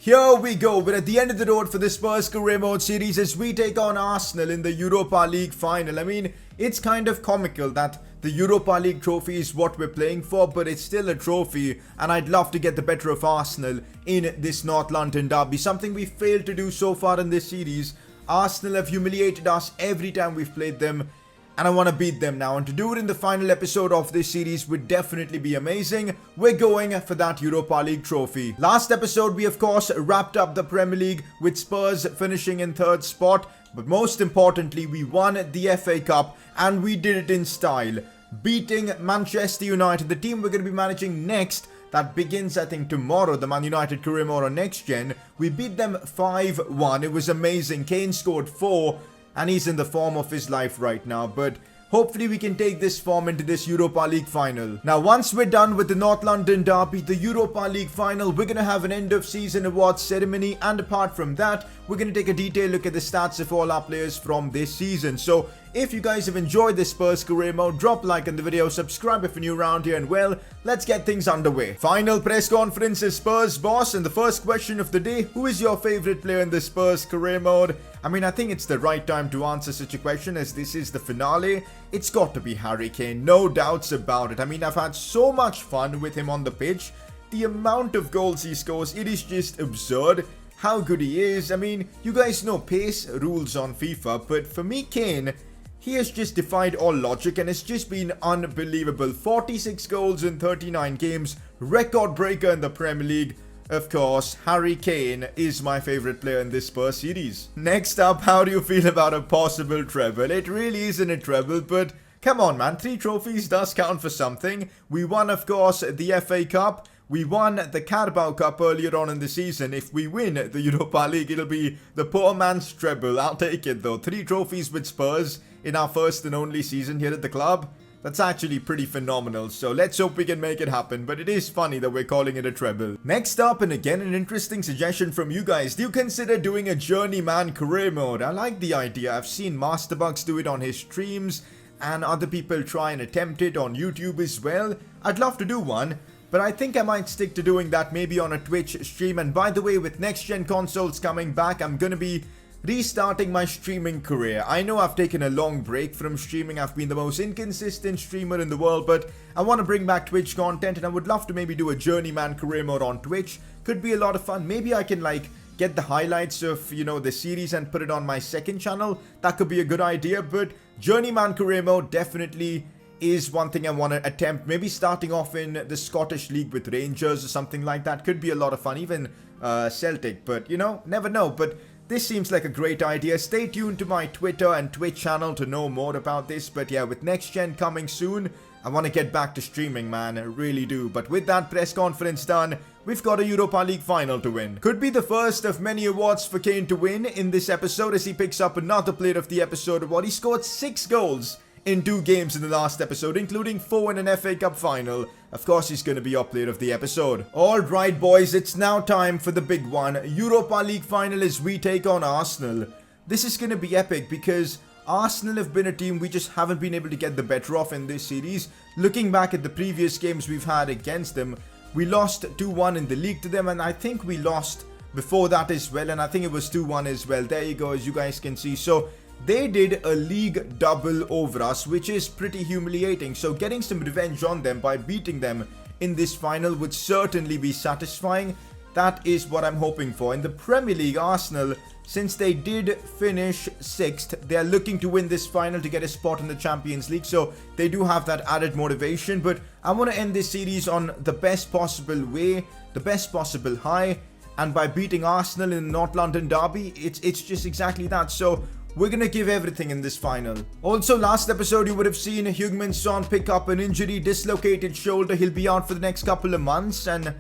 Here we go. We're at the end of the road for the Spurs career mode series as we take on Arsenal in the Europa League final. I mean, it's kind of comical that the Europa League trophy is what we're playing for, but it's still a trophy, and I'd love to get the better of Arsenal in this North London derby, something we failed to do so far in this series. Arsenal have humiliated us every time we've played them, and I want to beat them now, and to do it in the final episode of this series would definitely be amazing. We're going for that Europa League trophy. Last episode we of course wrapped up the Premier League with Spurs finishing in 3rd spot, but most importantly we won the FA Cup, and we did it in style, beating Manchester United, the team we're going to be managing next. That begins, I think, tomorrow, the Man United career mode on Next Gen. We beat them 5-1. It was amazing. Kane scored 4. And he's in the form of his life right now, but hopefully we can take this form into this Europa League final. Now, once we're done with the North London derby, the Europa League final, we're going to have an end of season awards ceremony, and apart from that, we're going to take a detailed look at the stats of all our players from this season. So if you guys have enjoyed this Spurs career mode, drop a like on the video, subscribe if you're new around here, and well, let's get things underway. Final press conference is Spurs boss, and the first question of the day: who is your favorite player in the Spurs career mode? I mean, I think it's the right time to answer such a question as this is the finale. It's got to be Harry Kane, no doubts about it. I mean, I've had so much fun with him on the pitch. The amount of goals he scores, it is just absurd how good he is. I mean, you guys know pace rules on FIFA, but for me, Kane, he has just defied all logic and it's just been unbelievable. 46 goals in 39 games, record breaker in the Premier League. Of course, Harry Kane is my favorite player in this Spurs series. Next up, how do you feel about a possible treble? It really isn't a treble, but come on man, 3 trophies does count for something. We won, of course, the FA Cup. We won the Carabao Cup earlier on in the season. If we win the Europa League, it'll be the poor man's treble. I'll take it though. 3 trophies with Spurs in our first and only season here at the club. That's actually pretty phenomenal, so let's hope we can make it happen, but it is funny that we're calling it a treble. Next up, and again an interesting suggestion from you guys, do you consider doing a journeyman career mode? I like the idea. I've seen Masterbucks do it on his streams, and other people try and attempt it on YouTube as well. I'd love to do one, but I think I might stick to doing that maybe on a Twitch stream. And by the way, with next gen consoles coming back, I'm gonna be restarting my streaming career. I know I've taken a long break from streaming. I've been the most inconsistent streamer in the world, but I want to bring back Twitch content, and I would love to maybe do a journeyman career mode on Twitch. Could be a lot of fun. Maybe I can like get the highlights of, you know, the series and put it on my second channel. That could be a good idea, but journeyman career mode definitely is one thing I want to attempt. Maybe starting off in the Scottish League with Rangers or something like that. Could be a lot of fun. Even Celtic, but you know, never know. But this seems like a great idea. Stay tuned to my Twitter and Twitch channel to know more about this. But yeah, with next gen coming soon, I want to get back to streaming, man. I really do. But with that press conference done, we've got a Europa League final to win. Could be the first of many awards for Kane to win in this episode as he picks up another Player of the Episode award. He scored 6 goals in 2 games in the last episode, including 4 in an FA Cup final. Of course, he's going to be our Player of the Episode. Alright boys, it's now time for the big one. Europa League final as we take on Arsenal. This is going to be epic because Arsenal have been a team we just haven't been able to get the better of in this series. Looking back at the previous games we've had against them, we lost 2-1 in the league to them, and I think we lost before that as well, and I think it was 2-1 as well. There you go, as you guys can see. So they did a league double over us, which is pretty humiliating. So getting some revenge on them by beating them in this final would certainly be satisfying. That is what I'm hoping for. In the Premier League, Arsenal, since they did finish 6th, they are looking to win this final to get a spot in the Champions League. So they do have that added motivation. But I want to end this series on the best possible way, the best possible high. And by beating Arsenal in the North London derby, it's just exactly that. So we're gonna give everything in this final. Also, last episode you would have seen Heung-min Son pick up an injury, dislocated shoulder. He'll be out for the next couple of months, and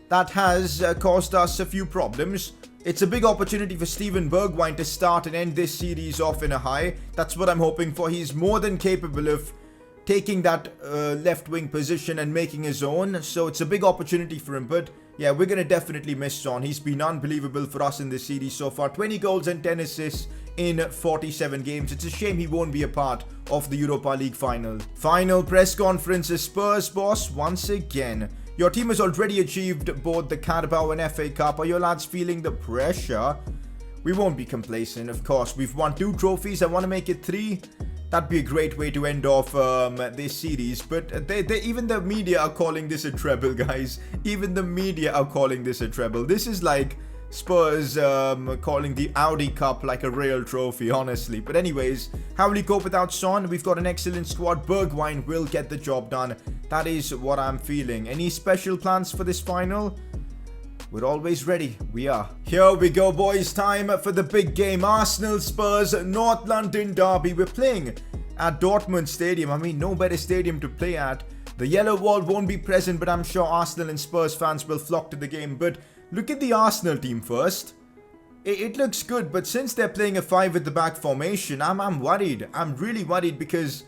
that has caused us a few problems. It's a big opportunity for Steven Bergwijn to start and end this series off in a high. That's what I'm hoping for. He's more than capable of taking that left wing position and making his own, so it's a big opportunity for him. But yeah, we're gonna definitely miss Son. He's been unbelievable for us in this series so far. 20 goals and 10 assists in 47 games. It's a shame he won't be a part of the Europa League final. Final press conference is Spurs boss once again. Your team has already achieved both the Carabao and FA Cup. Are your lads feeling the pressure? We won't be complacent, of course. We've won 2 trophies. I want to make it 3. That'd be a great way to end off this series. But even the media are calling this a treble, guys. Even the media are calling this a treble. This is like Spurs calling the Audi Cup like a real trophy, honestly. But anyways, how will he cope without Son? We've got an excellent squad. Bergwijn will get the job done. That is what I'm feeling. Any special plans for this final? We're always ready. We are. Here we go, boys. Time for the big game. Arsenal Spurs North London derby. We're playing at Dortmund Stadium. I mean, no better stadium to play at. The yellow wall won't be present, but I'm sure Arsenal and Spurs fans will flock to the game. But look at the Arsenal team first. It looks good, but since they're playing a 5 at the back formation, I'm worried. I'm really worried because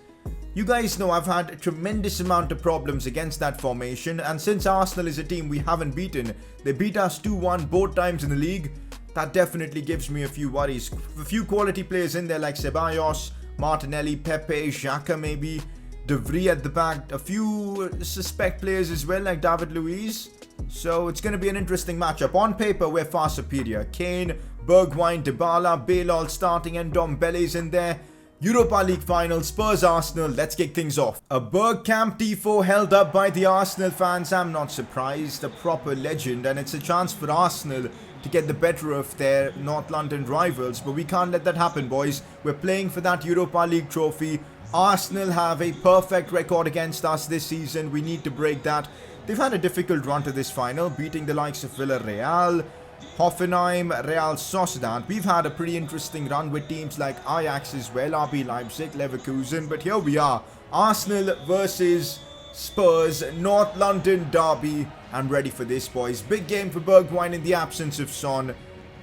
you guys know I've had a tremendous amount of problems against that formation, and since Arsenal is a team we haven't beaten, they beat us 2-1 both times in the league, that definitely gives me a few worries. A few quality players in there like Ceballos, Martinelli, Pepe, Xhaka maybe, De Vrij at the back, a few suspect players as well like David Luiz. So it's going to be an interesting matchup. On paper, we're far superior. Kane, Bergwijn, Dybala, Bale all starting, and Ndombele's in there. Europa League final, Spurs Arsenal. Let's kick things off. A Bergkamp Tifo held up by the Arsenal fans. I'm not surprised. A proper legend, and it's a chance for Arsenal to get the better of their North London rivals. But we can't let that happen, boys. We're playing for that Europa League trophy. Arsenal have a perfect record against us this season. We need to break that. They've had a difficult run to this final, beating the likes of Villarreal, Hoffenheim, Real Sociedad. We've had a pretty interesting run with teams like Ajax as well, RB Leipzig, Leverkusen. But here we are, Arsenal versus Spurs, North London derby. I'm ready for this, boys. Big game for Bergwijn in the absence of Son.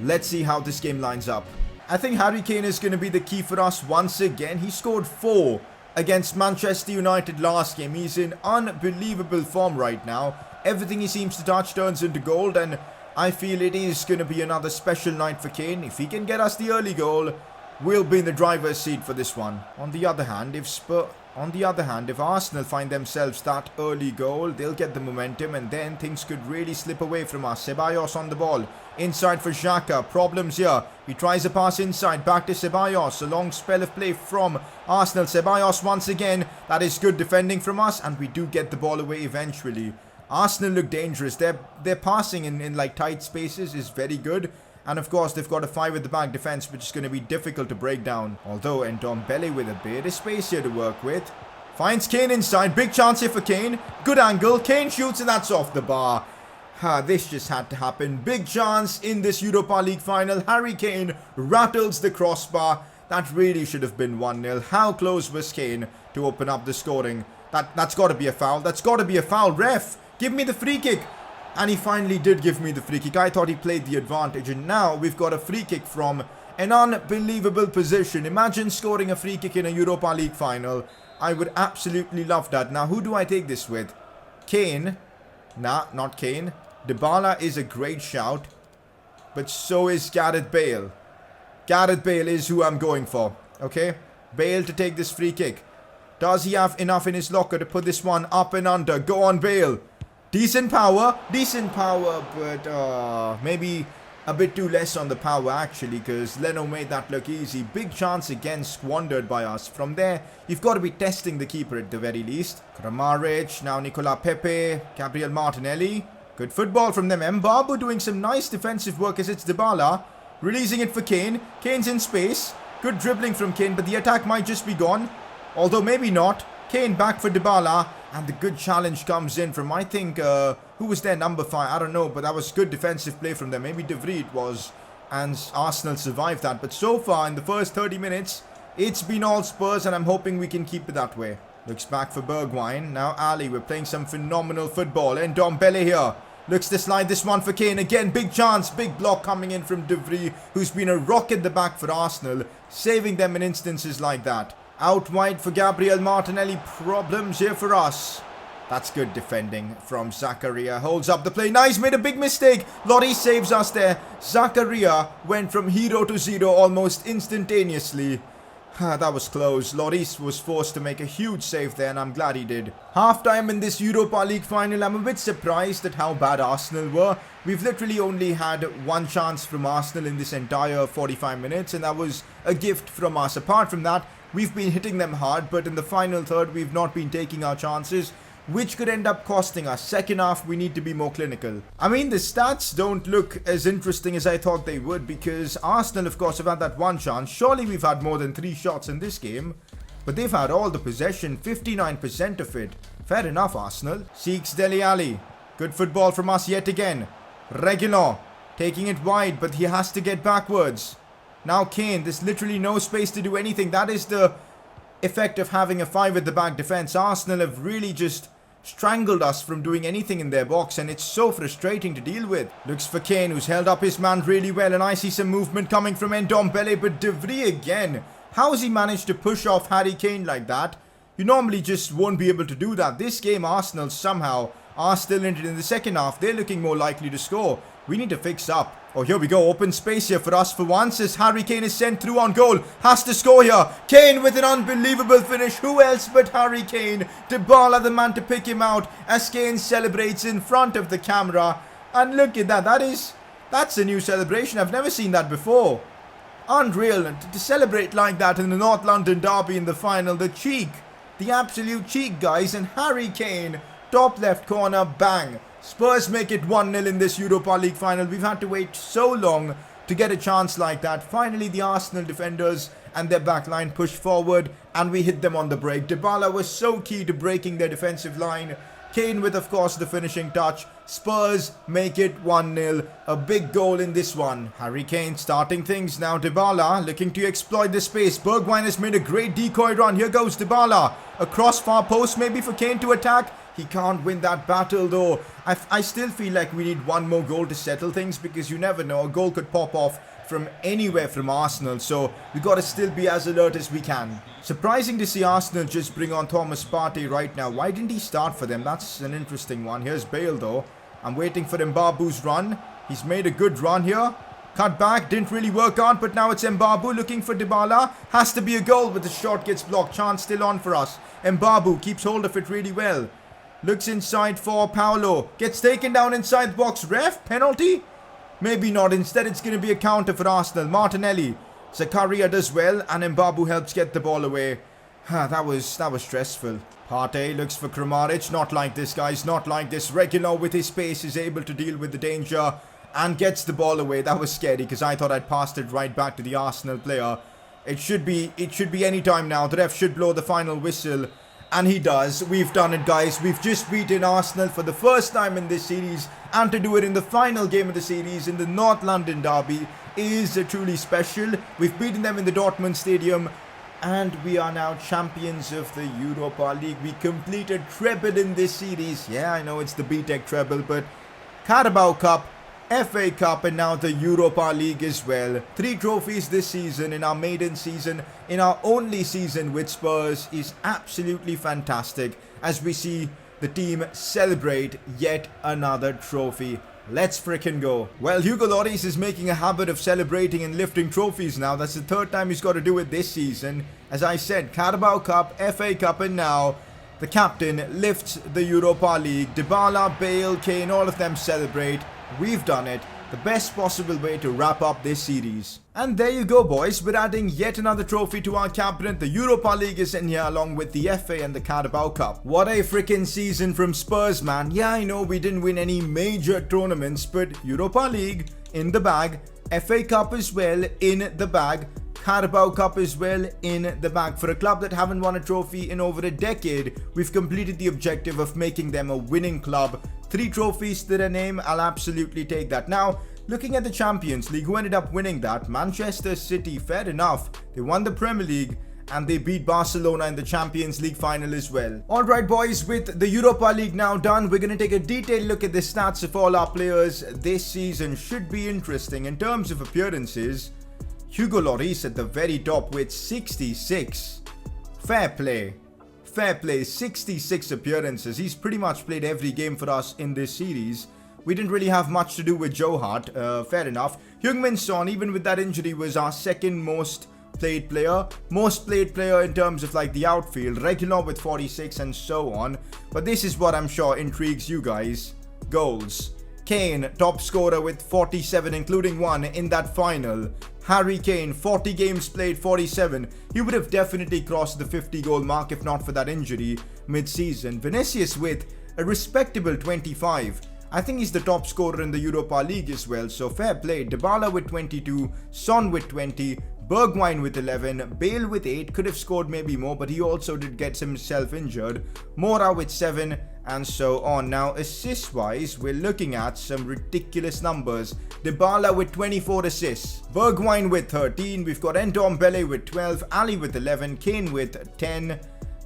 Let's see how this game lines up. I think Harry Kane is going to be the key for us once again. He scored 4 against Manchester United last game. He's in unbelievable form right now. Everything he seems to touch turns into gold, and I feel it is going to be another special night for Kane. If he can get us the early goal, we'll be in the driver's seat for this one. On the other hand, if Arsenal find themselves that early goal, they'll get the momentum, and then things could really slip away from us. Ceballos on the ball. Inside for Xhaka. Problems here. He tries a pass inside. Back to Ceballos. A long spell of play from Arsenal. Ceballos once again. That is good defending from us, and we do get the ball away eventually. Arsenal look dangerous. Their passing in like tight spaces is very good. And of course, they've got a 5 at the back defense, which is going to be difficult to break down. Although, Ndombele with a bit of space here to work with. Finds Kane inside. Big chance here for Kane. Good angle. Kane shoots, and that's off the bar. This just had to happen. Big chance in this Europa League final. Harry Kane rattles the crossbar. That really should have been 1-0. How close was Kane to open up the scoring? That's got to be a foul. That's got to be a foul. Ref, give me the free kick. And he finally did give me the free kick. I thought he played the advantage. And now we've got a free kick from an unbelievable position. Imagine scoring a free kick in a Europa League final. I would absolutely love that. Now, who do I take this with? Kane. Nah, not Kane. Dybala is a great shout. But so is Gareth Bale. Gareth Bale is who I'm going for. Okay? Bale to take this free kick. Does he have enough in his locker to put this one up and under? Go on, Bale. Decent power, but maybe a bit too less on the power actually, because Leno made that look easy. Big chance again squandered by us. From there, you've got to be testing the keeper at the very least. Kramaric, now Nicola Pepe, Gabriel Martinelli. Good football from them. Mbabu doing some nice defensive work as it's Dybala. Releasing it for Kane. Kane's in space. Good dribbling from Kane, but the attack might just be gone. Although maybe not. Kane back for Dybala. And the good challenge comes in from, I think, who was their number 5? I don't know, but that was good defensive play from them. Maybe De Vrij it was. And Arsenal survived that. But so far, in the first 30 minutes, it's been all Spurs, and I'm hoping we can keep it that way. Looks back for Bergwijn. Now Ali, we're playing some phenomenal football. And Ndombele here. Looks to slide this one for Kane. Again, big chance. Big block coming in from De Vrij, who's been a rock at the back for Arsenal, saving them in instances like that. Out wide for Gabriel Martinelli. Problems here for us. That's good defending from Zakaria. Holds up the play. Nice, made a big mistake. Lottie saves us there. Zakaria went from hero to zero almost instantaneously. That was close. Lloris was forced to make a huge save there, and I'm glad he did. Half-time in this Europa League final, I'm a bit surprised at how bad Arsenal were. We've literally only had one chance from Arsenal in this entire 45 minutes, and that was a gift from us. Apart from that, we've been hitting them hard, but in the final third, we've not been taking our chances, which could end up costing us. Second half, we need to be more clinical. I mean, the stats don't look as interesting as I thought they would, because Arsenal, of course, have had that one chance. Surely we've had more than 3 shots in this game, but they've had all the possession, 59% of it. Fair enough, Arsenal. Seeks Dele Alli. Good football from us yet again. Reguilon taking it wide, but he has to get backwards. Now Kane, there's literally no space to do anything. That is the effect of having a 5 at the back defense. Arsenal have really just strangled us from doing anything in their box, and it's so frustrating to deal with. Looks for Kane, who's held up his man really well, and I see some movement coming from Ndombele, but De Vrij again. How has he managed to push off Harry Kane like that? You normally just won't be able to do that. This game, Arsenal somehow are still in it in the second half. They're looking more likely to score. We need to fix up. Oh, here we go. Open space here for us for once as Harry Kane is sent through on goal. Has to score here. Kane with an unbelievable finish. Who else but Harry Kane? Dybala the man to pick him out as Kane celebrates in front of the camera. And look at that. That's a new celebration. I've never seen that before. Unreal. And to celebrate like that in the North London derby in the final. The cheek. The absolute cheek, guys. And Harry Kane, top left corner, bang. Spurs make it 1-0 in this Europa League final. We've had to wait so long to get a chance like that. Finally, the Arsenal defenders and their backline push forward, and we hit them on the break. Dybala was so key to breaking their defensive line. Kane with, of course, the finishing touch. Spurs make it 1-0. A big goal in this one. Harry Kane starting things now. Dybala looking to exploit the space. Bergwijn has made a great decoy run. Here goes Dybala. Across far post maybe for Kane to attack. He can't win that battle though. I still feel like we need one more goal to settle things, because you never know. A goal could pop off from anywhere from Arsenal. So we got to still be as alert as we can. Surprising to see Arsenal just bring on Thomas Partey right now. Why didn't he start for them? That's an interesting one. Here's Bale though. I'm waiting for Mbabu's run. He's made a good run here. Cut back, didn't really work out, but now it's Mbabu looking for Dybala. Has to be a goal, but the shot gets blocked. Chance still on for us. Mbabu keeps hold of it really well. Looks inside for Paolo. Gets taken down inside the box. Ref? Penalty? Maybe not. Instead, it's going to be a counter for Arsenal. Martinelli. Zakaria does well, and Mbabu helps get the ball away. That was stressful. Partey looks for Kramaric. Not like this, guys. Not like this. Reguilon with his pace is able to deal with the danger and gets the ball away. That was scary, because I thought I'd passed it right back to the Arsenal player. It should be any time now. The ref should blow the final whistle. And he does. We've done it, guys. We've just beaten Arsenal for the first time in this series. And to do it in the final game of the series in the North London derby is truly special. We've beaten them in the Dortmund Stadium. And we are now champions of the Europa League. We completed treble in this series. Yeah, I know it's the BTEC treble, but Carabao Cup, FA Cup, and now the Europa League as well. 3 trophies this season in our maiden season, in our only season with Spurs, is absolutely fantastic as we see the team celebrate yet another trophy. Let's frickin' go. Well, Hugo Lloris is making a habit of celebrating and lifting trophies now. That's the 3rd time he's got to do it this season. As I said, Carabao Cup, FA Cup, and now the captain lifts the Europa League. Dybala, Bale, Kane, all of them celebrate. We've done it. The best possible way to wrap up this series. And there you go, boys. We're adding yet another trophy to our cabinet. The Europa League is in here along with the FA and the Carabao Cup. What a freaking season from Spurs, man. Yeah, I know we didn't win any major tournaments, but Europa League in the bag. FA Cup as well in the bag. Carabao Cup as well in the bag. For a club that haven't won a trophy in over a decade, we've completed the objective of making them a winning club. 3 trophies to their name. I'll absolutely take that. Now, looking at the Champions League, who ended up winning that? Manchester City, fair enough. They won the Premier League and they beat Barcelona in the Champions League final as well. Alright boys, with the Europa League now done, we're going to take a detailed look at the stats of all our players this season. Should be interesting. In terms of appearances, Hugo Lloris at the very top with 66. Fair play. Fair play, 66 appearances. He's pretty much played every game for us in this series. We didn't really have much to do with Joe Hart, fair enough. Heung-min Son, even with that injury, was our 2nd most played player, most played player in terms of like the outfield, regular with 46 and so on. But this is what I'm sure intrigues you guys. Goals. Kane, top scorer with 47, including one in that final. Harry Kane, 40 games played, 47. He would have definitely crossed the 50 goal mark if not for that injury mid-season. Vinicius with a respectable 25. I think he's the top scorer in the Europa League as well, so fair play. Dybala with 22, Son with 20, Bergwijn with 11, Bale with 8, could have scored maybe more, but he also did get himself injured. Mora with 7, and so on. Now, assist-wise, we're looking at some ridiculous numbers. Dybala with 24 assists, Bergwijn with 13, we've got Ndombele with 12, Ali with 11, Kane with 10,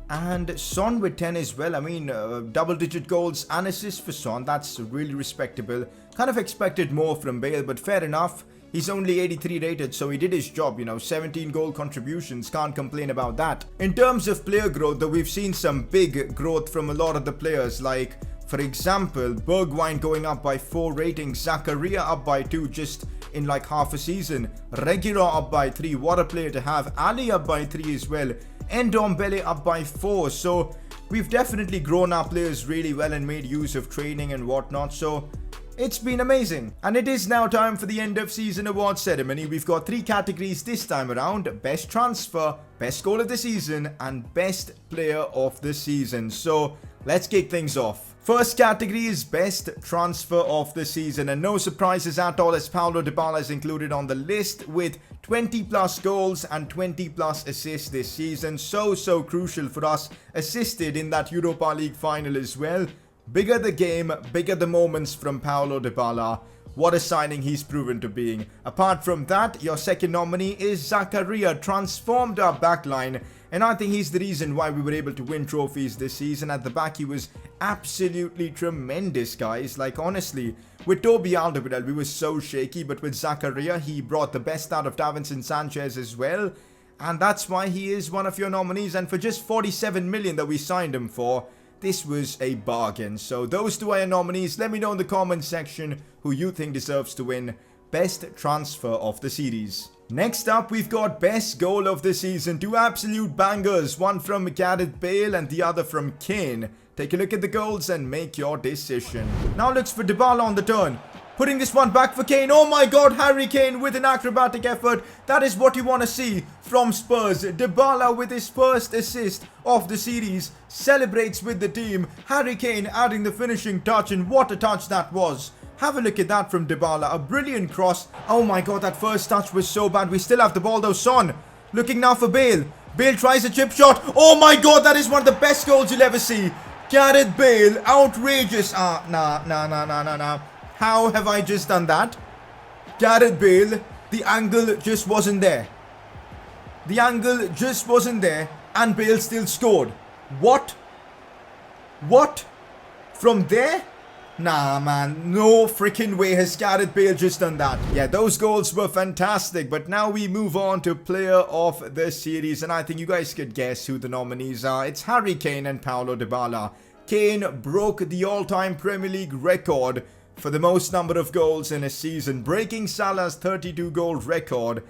and Son with 10 as well. I mean, double-digit goals and assists for Son. That's really respectable. Kind of expected more from Bale, but fair enough. He's only 83 rated, so he did his job, 17 goal contributions, can't complain about that. In terms of player growth, though, we've seen some big growth from a lot of the players, like, for example, Bergwijn going up by 4 ratings, Zakaria up by 2 just in like half a season, Reguilón up by 3, what a player to have, Ali up by 3 as well, Ndombele up by 4, so we've definitely grown our players really well and made use of training and whatnot, so it's been amazing. And it is now time for the end of season award ceremony. We've got 3 categories this time around: best transfer, best goal of the season, and best player of the season. So let's kick things off. First category is best transfer of the season, and no surprises at all as Paulo Dybala is included on the list with 20 plus goals and 20 plus assists this season. So crucial for us, assisted in that Europa League final as well. Bigger the game, bigger the moments from Paulo Dybala. What a signing he's proven to being. Apart from that, your second nominee is Zakaria, transformed our backline, and I think he's the reason why we were able to win trophies this season. At the back, he was absolutely tremendous, guys. Like, honestly, with Toby Alderweireld, we were so shaky, but with Zakaria, he brought the best out of Davinson Sanchez as well, and that's why he is one of your nominees. And for just 47 million that we signed him for, this was a bargain. So those 2 are your nominees. Let me know in the comment section who you think deserves to win best transfer of the series. Next up, we've got best goal of the season. 2 absolute bangers, one from Gareth Bale and the other from Kane. Take a look at the goals and make your decision. Now looks for Dybala on the turn. Putting this one back for Kane. Oh my god, Harry Kane with an acrobatic effort. That is what you want to see from Spurs. Dybala with his first assist of the series. Celebrates with the team. Harry Kane adding the finishing touch, and what a touch that was. Have a look at that from Dybala. A brilliant cross. Oh my god, that first touch was so bad. We still have the ball though. Son looking now for Bale. Bale tries a chip shot. Oh my god, that is one of the best goals you'll ever see. Gareth Bale, outrageous. Nah. How have I just done that? Gareth Bale, the angle just wasn't there. The angle just wasn't there, and Bale still scored. What? From there? Nah, man, no freaking way has Gareth Bale just done that. Yeah, those goals were fantastic, but now we move on to player of the series, and I think you guys could guess who the nominees are. It's Harry Kane and Paulo Dybala. Kane broke the all-time Premier League record for the most number of goals in a season, breaking Salah's 32-goal record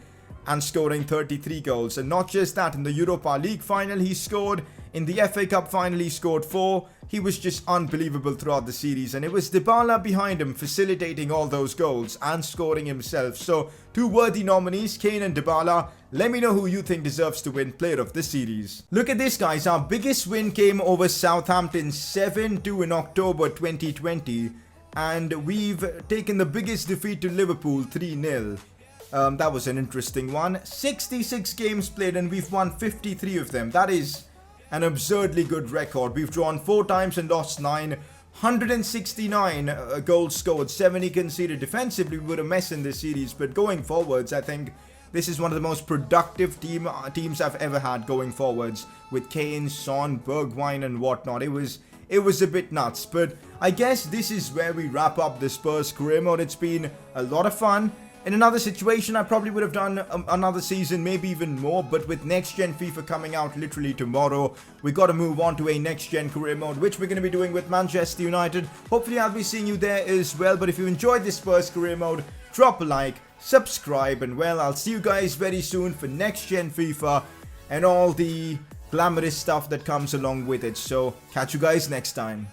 and scoring 33 goals. And not just that, in the Europa League final he scored, in the FA Cup final he scored 4. He was just unbelievable throughout the series, and it was Dybala behind him facilitating all those goals and scoring himself. So 2 worthy nominees, Kane and Dybala. Let me know who you think deserves to win player of the series. Look at this, guys. Our biggest win came over Southampton 7-2 in October 2020. And we've taken the biggest defeat to Liverpool 3-0. That was an interesting one. 66 games played and we've won 53 of them. That is an absurdly good record. We've drawn 4 times and lost 9. 169 goals scored, 70 conceded. Defensively, we were a mess in this series. But going forwards, I think this is one of the most productive teams I've ever had going forwards. With Kane, Son, Bergwijn and whatnot. It was a bit nuts, but I guess this is where we wrap up the Spurs career mode. It's been a lot of fun. In another situation, I probably would have done another season, maybe even more. But with next gen FIFA coming out literally tomorrow, we got to move on to a next gen career mode, which we're going to be doing with Manchester United. Hopefully I'll be seeing you there as well. But if you enjoyed this Spurs career mode, drop a like, subscribe, and well, I'll see you guys very soon for next gen FIFA and all the glamorous stuff that comes along with it. So catch you guys next time.